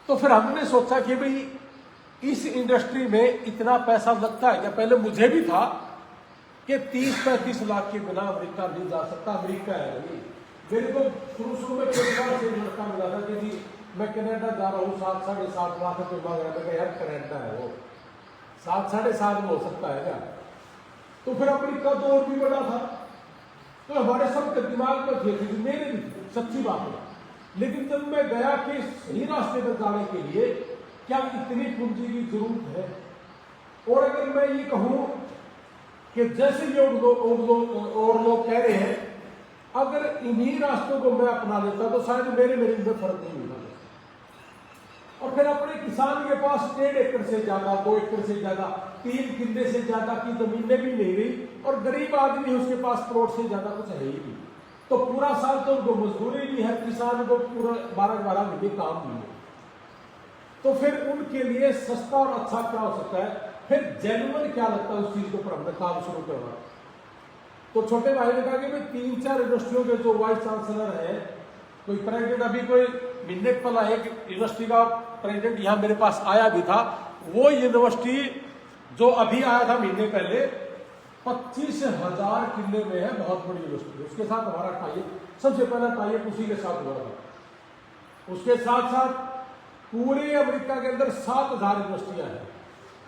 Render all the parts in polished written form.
तो फिर हमने सोचा कि भाई इस इंडस्ट्री में इतना पैसा लगता है क्या। पहले मुझे भी था कि 30-35 लाख के बिना अमेरिका नहीं जा सकता, अमेरिका है नहीं। मेरे को शुरू में परिवार से लड़का मिला था कि जी मैं कनाडा जा रहा हूँ, 7-7.5 लाख रुपये मांग रहा था। यार कनाडा है वो 7-7.5 में हो सकता है क्या। तो फिर अमेरिका तो और भी बड़ा था। तो हमारे सबके दिमाग में थे, मेरे भी सच्ची बात है। लेकिन जब मैं गया कि सही रास्ते पर जाने के लिए क्या इतनी पूंजी की जरूरत है, और अगर मैं ये कहूं कि जैसे ये और लोग कह रहे हैं, अगर इन्हीं रास्तों को मैं अपना लेता तो शायद मेरे में फर्क नहीं होता। और फिर अपने किसान के पास 1.5 एकड़ से ज्यादा, 2 एकड़ से ज्यादा, 3 किले से ज्यादा की जमीनें भी नहीं रही, और गरीब आदमी उसके पास करोड़ से ज्यादा कुछ है ही नहीं। तो पूरा साल तो उनको मजदूरी भी है, किसान को पूरा 12-12 महीने काम भी है। तो फिर उनके लिए सस्ता और अच्छा क्या हो सकता है, फिर जेन्युइन क्या लगता है उस चीज के ऊपर हमने काम शुरू करना। तो छोटे भाई ने कहा कि भाई 3-4 यूनिवर्सिटियों के जो वाइस चांसलर है, कोई प्रेसिडेंट, अभी कोई महीने पहला एक यूनिवर्सिटी का प्रेसिडेंट यहाँ मेरे पास आया भी था। वो यूनिवर्सिटी जो अभी आया था महीने पहले, 25,000 किले में है, बहुत बड़ी यूनिवर्सिटी। उसके साथ हमारा टाइप, सबसे पहला टाइप उसी के साथ हुआ था। उसके साथ साथ पूरे अमेरिका के अंदर 7,000 यूनिवर्सिटियां हैं,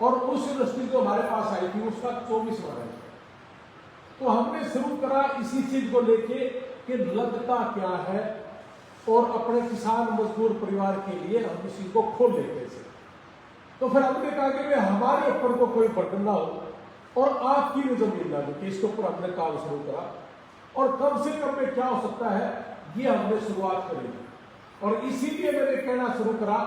और उस यूनिवर्सिटी जो हमारे पास आई थी उसका 24वां है। तो हमने शुरू करा इसी चीज को लेके कि लगता क्या है, और अपने किसान मजदूर परिवार के लिए हम इसी को खोल लेते थे। तो फिर हमने कहा कि हमारे ऊपर को कोई बर्डन ना हो, और आपकी भी जमीन ना लगे, इसके ऊपर हमने काम शुरू करा। और कम से कम में क्या हो सकता है, ये हमने शुरुआत करी। और इसीलिए मैंने कहना शुरू करा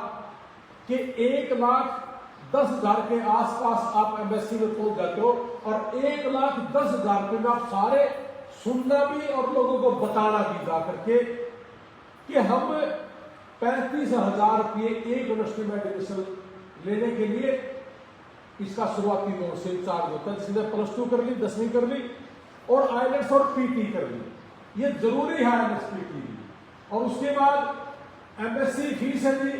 कि 1,10,000 के आसपास आप एमबेसी में पहुंच जाते हो, और 1,10,000 रुपये में आप सारे सुनना भी और लोगों को बताना भी जा करके कि हम 35,000 रुपये एक यूनिवर्सिटी में एडमिशन लेने के लिए इसका शुरुआती दौर से चार्ज होता है। जिसने +2 कर ली, 10वीं कर ली, और आईलेट्स और पीटी कर ली, ये जरूरी है आईलेट्स पीटी। और उसके बाद एमएससी फीस है जी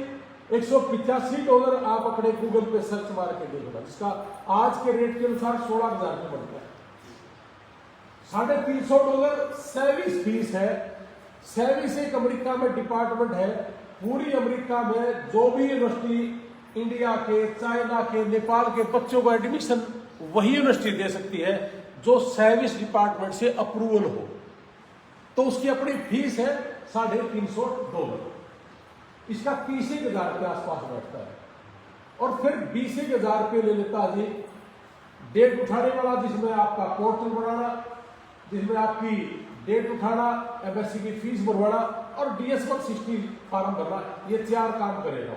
$185। आप अपने गूगल पे सर्च मार के देखो, इसका आज के रेट के अनुसार 16,000 में बनता है। $350 सर्विस फीस है। सर्विस एक अमेरिका में डिपार्टमेंट है, पूरी अमेरिका में जो भी यूनिवर्सिटी इंडिया के, चाइना के, नेपाल के बच्चों को एडमिशन वही यूनिवर्सिटी दे सकती है जो सर्विस डिपार्टमेंट से अप्रूवल हो। तो उसकी अपनी फीस है $350। इसका 30,000 के आसपास बैठता है। और फिर 20,000 रुपये ले लेता जी डेट उठाने वाला, जिसमें आपका पोर्टल बनाना, जिसमें आपकी डेट उठाना, एमएससी की फीस भरवाना, और DS-160 फॉर्म भरना, ये 4 काम करेगा।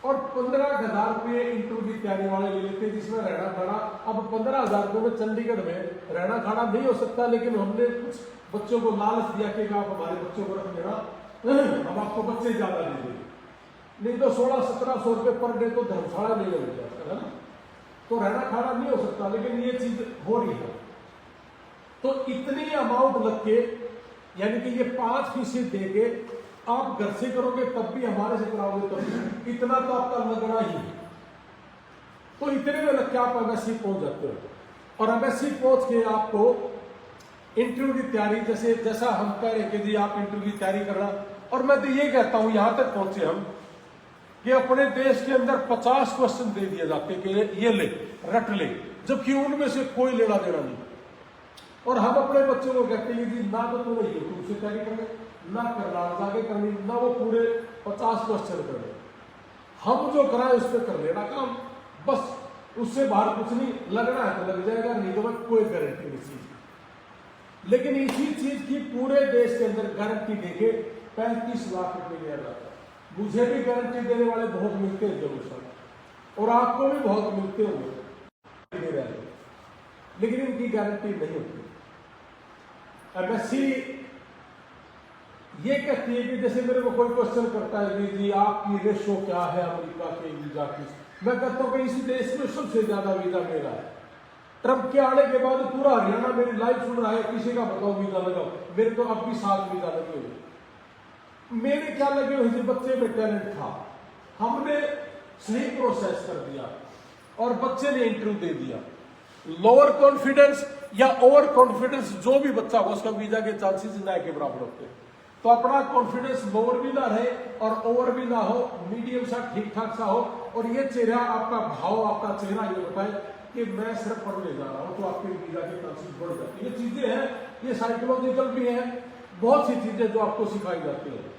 और 15,000 रुपये इंटरव्यू की तैयारी वाले ले लेते हैं, जिसमें रहना खाना। अब 15,000 रुपये में चंडीगढ़ में रहना खाना नहीं हो सकता, लेकिन हमने कुछ बच्चों को लालच दिया कि आप हमारे बच्चों को रख लेना, हम आपको बच्चे ज्यादा दे देंगे। नहीं तो 1600-1700 रुपये पर डे तो धर्मशाला नहीं लग जाता है ना। तो रहना खाना नहीं हो सकता, लेकिन ये चीज हो रही है। तो इतनी अमाउंट लग के, यानी कि ये 5% दे के आप घर से करोगे तब भी, हमारे से कराओगे तब भी, इतना तो आपका लगना ही है। तो इतने में लग के आप एमएससी पहुंच जाते हो, और एमएससी पहुंच के आपको इंटरव्यू की तैयारी, जैसा हम कह रहे कि जी आप इंटरव्यू की तैयारी करना। और मैं तो ये कहता हूं, यहां तक पहुंचे हम कि अपने देश के अंदर 50 क्वेश्चन दे दिए जाते कि ये ले, रट ले, जबकि उनमें से कोई लेना देना नहीं। और हम अपने बच्चों को कहते हैं जी ना तो तुम्हें यूट्यूब से तैयारी करनी, ना करना जाके करनी, ना वो पूरे 50 क्वेश्चन करने। हम जो कराए उस पर कर लेना काम, बस उससे बाहर कुछ नहीं। लगना है तो लग जाएगा, नहीं तो कोई गारंटी नहीं चीज। लेकिन इसी चीज की पूरे देश के अंदर गारंटी देके 35 लाख रुपए लिया जाता है। मुझे भी गारंटी देने वाले बहुत मिलते हैं जरूर सर, और आपको भी बहुत मिलते होंगे, लेकिन इनकी गारंटी नहीं होती। एमएससी ये कहती है कि जैसे मेरे को कोई क्वेश्चन करता है कि जी आपकी रेशो क्या है अमेरिका के वीजा की, मैं कहता हूं कि इस देश में सबसे ज्यादा वीजा मेरा है। ट्रंप के आने के बाद पूरा हरियाणा मेरी लाइव सुन रहा है, किसी का बताओ वीजा लगाओ, मेरे तो अब भी 7 वीजा लगे हुए। मेरे क्या लगे हुए, बच्चे में टैलेंट था, हमने सही प्रोसेस कर दिया और बच्चे ने इंटरव्यू दे दिया। लोअर कॉन्फिडेंस या ओवर कॉन्फिडेंस जो भी बच्चा हो उसका वीजा के चांसेस ना के बराबर होते हैं। तो अपना कॉन्फिडेंस लोअर भी ना रहे और ओवर भी ना हो, मीडियम सा ठीक ठाक सा हो, और ये चेहरा आपका भाव, आपका चेहरा ये बताए कि मैं सिर्फ पढ़ने जा रहा हूं, तो आपके वीजा के चांसेस बढ़ जाते हैं। ये चीजें हैं, ये साइकोलॉजिकल भी है, बहुत सी चीजें जो आपको सिखाई जाती है।